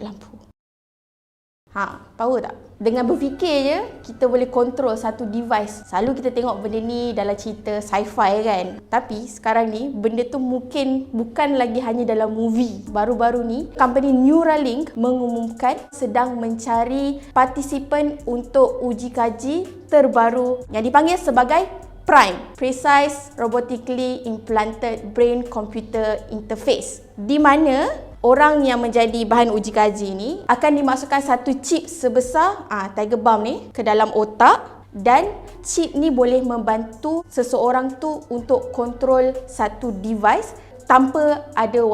lampu. Power tak? Dengan berfikir je, kita boleh kontrol satu device. Selalu kita tengok benda ni dalam cerita sci-fi kan. Tapi sekarang ni, benda tu mungkin bukan lagi hanya dalam movie. Baru-baru ni, company Neuralink mengumumkan sedang mencari partisipan untuk uji kaji terbaru yang dipanggil sebagai PRIME, Precise Robotically Implanted Brain Computer Interface, di mana orang yang menjadi bahan uji kaji ni akan dimasukkan satu chip sebesar tiger balm ni ke dalam otak, dan chip ni boleh membantu seseorang tu untuk kontrol satu device tanpa ada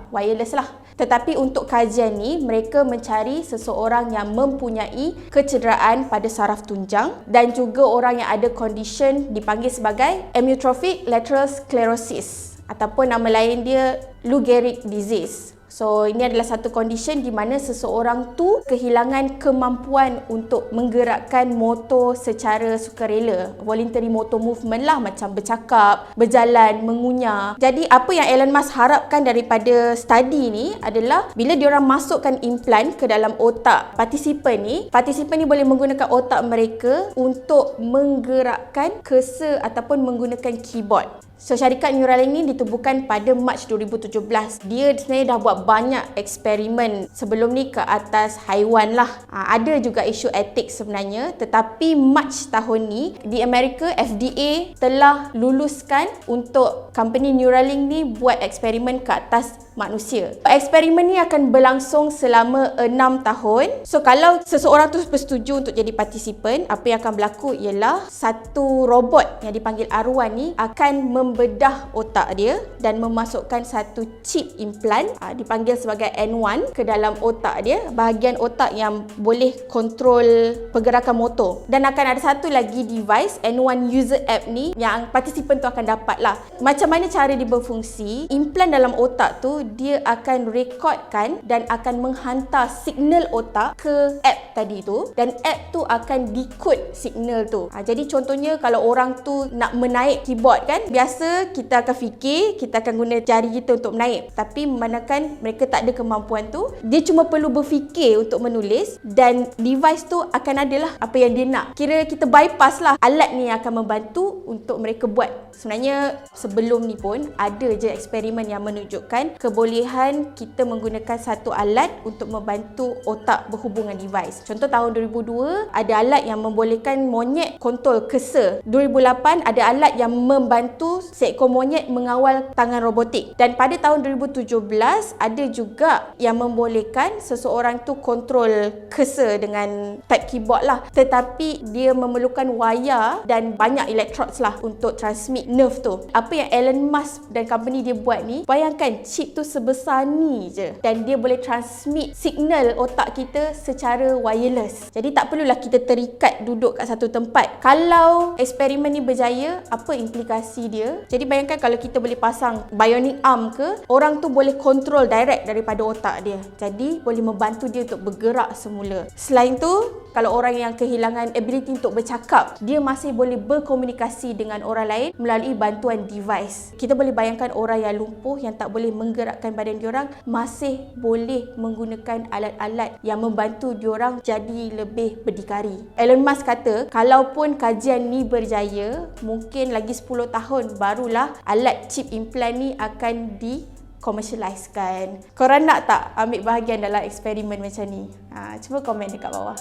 wireless lah. Tetapi untuk kajian ni, mereka mencari seseorang yang mempunyai kecederaan pada saraf tunjang dan juga orang yang ada condition dipanggil sebagai amyotrophic lateral sclerosis ataupun nama lain dia Lou Gehrig disease. So, ini adalah satu condition di mana seseorang tu kehilangan kemampuan untuk menggerakkan motor secara sukarela. Voluntary motor movement lah, macam bercakap, berjalan, mengunyah. Jadi, apa yang Elon Musk harapkan daripada study ni adalah bila diorang masukkan implan ke dalam otak partisipan ni boleh menggunakan otak mereka untuk menggerakkan cursor ataupun menggunakan keyboard. So, syarikat Neuralink ni ditubuhkan pada Mac 2017. Dia sebenarnya dah buat banyak eksperimen sebelum ni ke atas haiwan lah. Ada juga isu etik sebenarnya, tetapi Mac tahun ni di Amerika, FDA telah luluskan untuk company Neuralink ni buat eksperimen ke atas manusia. Eksperimen ni akan berlangsung selama 6 tahun. So, kalau seseorang tu bersetuju untuk jadi partisipan, apa yang akan berlaku ialah satu robot yang dipanggil arwah ni akan membedah otak dia dan memasukkan satu chip implan dipanggil sebagai N1 ke dalam otak dia, bahagian otak yang boleh kontrol pergerakan motor. Dan akan ada satu lagi device, N1 user app ni, yang partisipan tu akan dapat lah. Macam mana cara dia berfungsi? Implan dalam otak tu dia akan rekodkan dan akan menghantar signal otak ke app tadi tu, dan app tu akan decode signal tu. Jadi contohnya kalau orang tu nak menaik keyboard kan, biasa kita akan fikir kita akan guna jari kita untuk menaik, tapi memandangkan mereka tak ada kemampuan tu, dia cuma perlu berfikir untuk menulis dan device tu akan adalah apa yang dia nak. Kira kita bypass lah, alat ni akan membantu untuk mereka buat. Sebenarnya sebelum ni pun ada je eksperimen yang menunjukkan kebolehan kita menggunakan satu alat untuk membantu otak berhubungan device. Contoh tahun 2002 ada alat yang membolehkan monyet kontrol cursor. 2008 ada alat yang membantu seekor monyet mengawal tangan robotik. Dan pada tahun 2017 ada juga yang membolehkan seseorang tu kontrol cursor dengan type keyboard lah. Tetapi dia memerlukan wire dan banyak electrodes lah untuk transmit nerve tu. Apa yang Elon Musk dan company dia buat ni, bayangkan chip tu sebesar ni je dan dia boleh transmit signal otak kita secara wireless. Jadi tak perlulah kita terikat duduk kat satu tempat. Kalau eksperimen ni berjaya, apa implikasi dia? Jadi bayangkan kalau kita boleh pasang bionic arm ke, orang tu boleh kontrol direct daripada otak dia. Jadi boleh membantu dia untuk bergerak semula. Selain tu, kalau orang yang kehilangan ability untuk bercakap, dia masih boleh berkomunikasi dengan orang lain melalui bantuan device. Kita boleh bayangkan orang yang lumpuh, yang tak boleh menggerakkan badan diorang, masih boleh menggunakan alat-alat yang membantu diorang jadi lebih berdikari. Elon Musk kata, kalaupun kajian ni berjaya, mungkin lagi 10 tahun barulah alat chip implan ni akan dikomersialiskan. Korang nak tak ambil bahagian dalam eksperimen macam ni? Cuba komen dekat bawah.